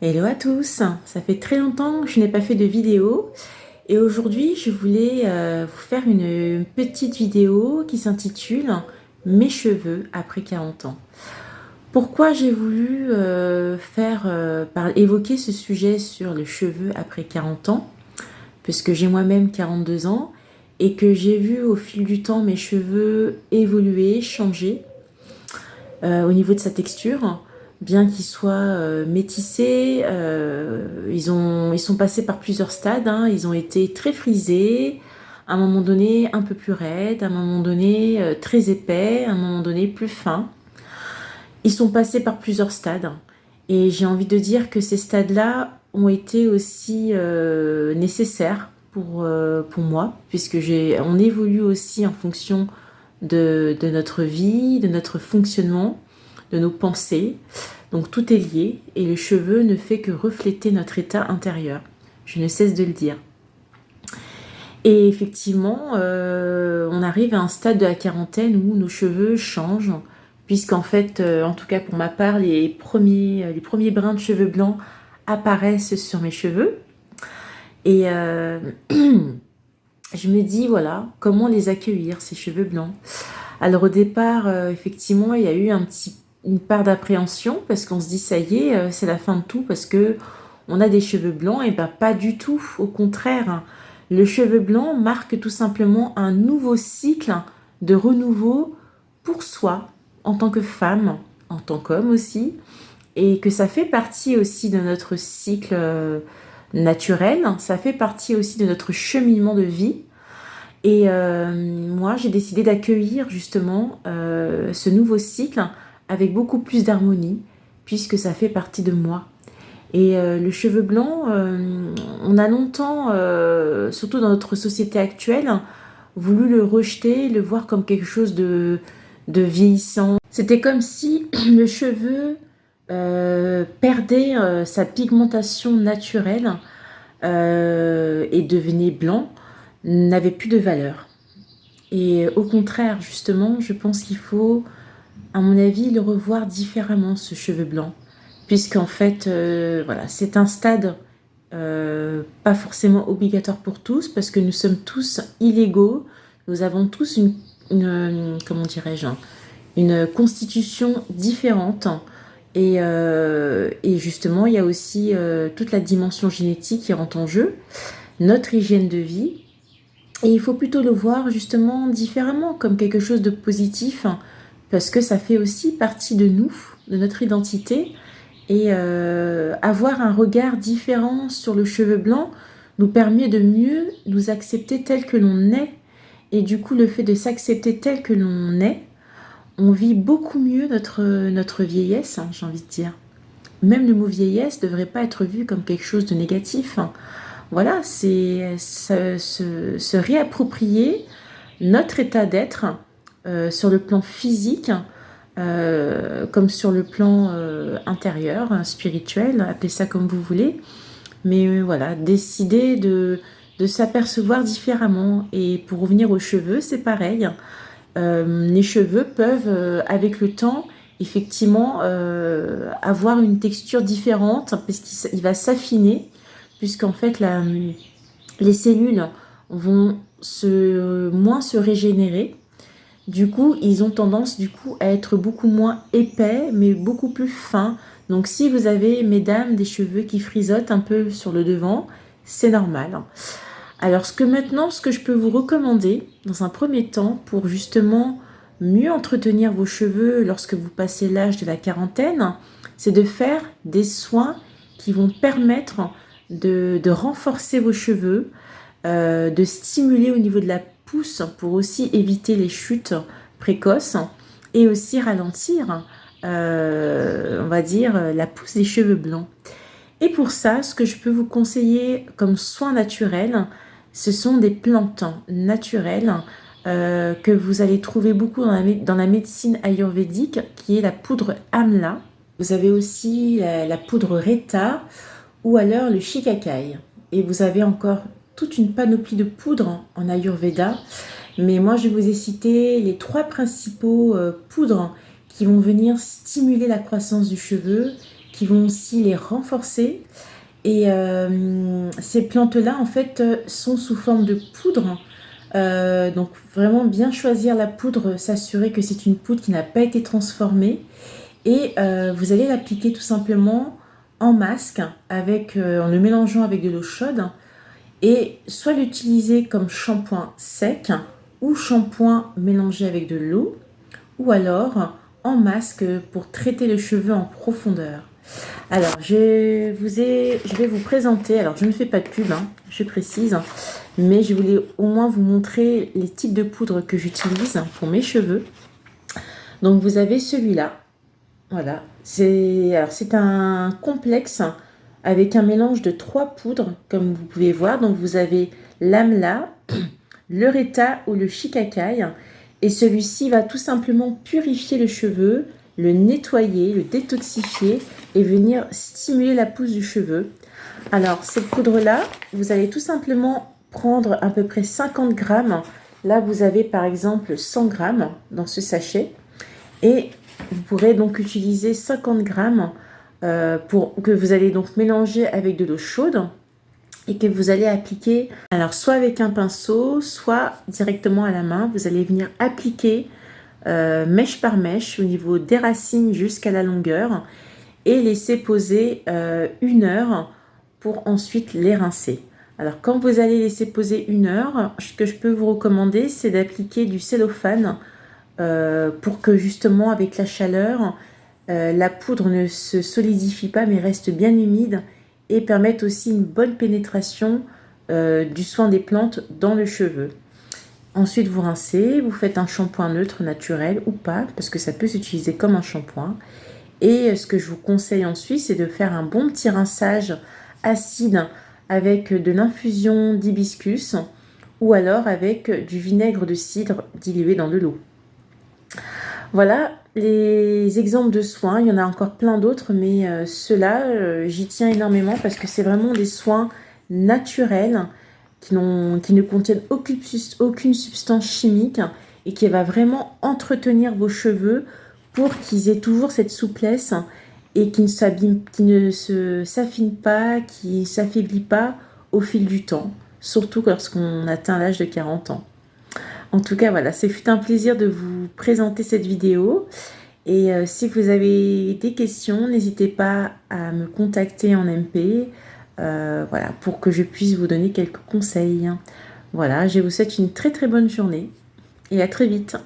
Hello à tous, ça fait très longtemps que je n'ai pas fait de vidéo et aujourd'hui je voulais vous faire une petite vidéo qui s'intitule Mes cheveux après 40 ans. Pourquoi j'ai voulu évoquer ce sujet sur le cheveu après 40 ans? Puisque j'ai moi-même 42 ans et que j'ai vu au fil du temps mes cheveux évoluer, changer au niveau de sa texture. Bien qu'ils soient métissés, ils sont passés par plusieurs stades, hein. Ils ont été très frisés, à un moment donné un peu plus raides, à un moment donné très épais, à un moment donné plus fins. Ils sont passés par plusieurs stades. Et j'ai envie de dire que ces stades-là ont été aussi nécessaires pour moi, puisque on évolue aussi en fonction de notre vie, de notre fonctionnement, de nos pensées. Donc tout est lié et le cheveu ne fait que refléter notre état intérieur. Je ne cesse de le dire. Et effectivement, on arrive à un stade de la quarantaine où nos cheveux changent, puisqu'en fait, en tout cas pour ma part, les premiers brins de cheveux blancs apparaissent sur mes cheveux. Et je me dis, voilà, comment les accueillir, ces cheveux blancs? Alors au départ, effectivement, il y a eu une part d'appréhension parce qu'on se dit, ça y est, c'est la fin de tout parce que on a des cheveux blancs. Et ben pas du tout, au contraire. Le cheveu blanc marque tout simplement un nouveau cycle de renouveau pour soi, en tant que femme, en tant qu'homme aussi, et que ça fait partie aussi de notre cycle naturel, ça fait partie aussi de notre cheminement de vie. Et moi, j'ai décidé d'accueillir justement ce nouveau cycle avec beaucoup plus d'harmonie, puisque ça fait partie de moi. Et le cheveu blanc, on a longtemps, surtout dans notre société actuelle, voulu le rejeter, le voir comme quelque chose de vieillissant. C'était comme si le cheveu perdait sa pigmentation naturelle et devenait blanc, n'avait plus de valeur. Et au contraire, justement, je pense qu'il faut, à mon avis, le revoir différemment, ce cheveu blanc. Puisqu'en fait, voilà, c'est un stade pas forcément obligatoire pour tous, parce que nous sommes tous illégaux, nous avons tous comment dirais-je, une constitution différente. Et justement, il y a aussi toute la dimension génétique qui rentre en jeu, notre hygiène de vie. Et il faut plutôt le voir justement différemment, comme quelque chose de positif, parce que ça fait aussi partie de nous, de notre identité. Et avoir un regard différent sur le cheveu blanc nous permet de mieux nous accepter tel que l'on est. Et du coup, le fait de s'accepter tel que l'on est, on vit beaucoup mieux notre vieillesse, hein, j'ai envie de dire. Même le mot vieillesse ne devrait pas être vu comme quelque chose de négatif. Voilà, c'est se réapproprier notre état d'être sur le plan physique, comme sur le plan intérieur, spirituel, appelez ça comme vous voulez. Mais voilà, décider de s'apercevoir différemment. Et pour revenir aux cheveux, c'est pareil. Les cheveux peuvent, avec le temps, effectivement, avoir une texture différente, parce qu'il va s'affiner, puisqu'en fait, les cellules vont moins se régénérer. Du coup, ils ont tendance à être beaucoup moins épais, mais beaucoup plus fins. Donc si vous avez, mesdames, des cheveux qui frisottent un peu sur le devant, c'est normal. Alors ce que je peux vous recommander dans un premier temps pour justement mieux entretenir vos cheveux lorsque vous passez l'âge de la quarantaine, c'est de faire des soins qui vont permettre de renforcer vos cheveux, de stimuler au niveau de la pousse pour aussi éviter les chutes précoces et aussi ralentir, on va dire, la pousse des cheveux blancs. Et pour ça, ce que je peux vous conseiller comme soin naturel, ce sont des plantes naturelles que vous allez trouver beaucoup dans la médecine ayurvédique, qui est la poudre amla. Vous avez aussi la poudre reta ou alors le shikakai. Et vous avez encore toute une panoplie de poudres en Ayurveda. Mais moi, je vous ai cité les 3 principaux poudres qui vont venir stimuler la croissance du cheveu, qui vont aussi les renforcer. Et ces plantes-là, en fait, sont sous forme de poudre. Donc vraiment bien choisir la poudre, s'assurer que c'est une poudre qui n'a pas été transformée. Et vous allez l'appliquer tout simplement en masque en le mélangeant avec de l'eau chaude. Et soit l'utiliser comme shampoing sec ou shampoing mélangé avec de l'eau, ou alors en masque pour traiter le cheveu en profondeur. Alors, je vais vous présenter, alors je ne fais pas de pub, hein, je précise, mais je voulais au moins vous montrer les types de poudre que j'utilise pour mes cheveux. Donc, vous avez celui-là, voilà, c'est un complexe avec un mélange de 3 poudres, comme vous pouvez voir. Donc, vous avez l'amla, l'ureta ou le shikakai, et celui-ci va tout simplement purifier le cheveu, le nettoyer, le détoxifier et venir stimuler la pousse du cheveu. Alors, cette poudre-là, vous allez tout simplement prendre à peu près 50 grammes. Là, vous avez par exemple 100 grammes dans ce sachet. Et vous pourrez donc utiliser 50 grammes que vous allez donc mélanger avec de l'eau chaude et que vous allez appliquer, alors soit avec un pinceau, soit directement à la main. Vous allez venir appliquer mèche par mèche au niveau des racines jusqu'à la longueur et laisser poser 1 heure pour ensuite les rincer. Alors quand vous allez laisser poser 1 heure, ce que je peux vous recommander, c'est d'appliquer du cellophane pour que justement avec la chaleur, la poudre ne se solidifie pas mais reste bien humide et permette aussi une bonne pénétration du soin des plantes dans le cheveu. Ensuite, vous rincez, vous faites un shampoing neutre naturel ou pas, parce que ça peut s'utiliser comme un shampoing. Et ce que je vous conseille ensuite, c'est de faire un bon petit rinçage acide avec de l'infusion d'hibiscus ou alors avec du vinaigre de cidre dilué dans de l'eau. Voilà les exemples de soins. Il y en a encore plein d'autres, mais ceux-là, j'y tiens énormément parce que c'est vraiment des soins naturels qui ne contiennent aucune substance chimique et qui va vraiment entretenir vos cheveux pour qu'ils aient toujours cette souplesse et qui ne s'affinent pas, qui ne s'affaiblit pas au fil du temps, surtout lorsqu'on atteint l'âge de 40 ans. En tout cas, voilà, ce fut un plaisir de vous présenter cette vidéo. Et si vous avez des questions, n'hésitez pas à me contacter en MP, voilà, pour que je puisse vous donner quelques conseils. Voilà, je vous souhaite une très très bonne journée et à très vite.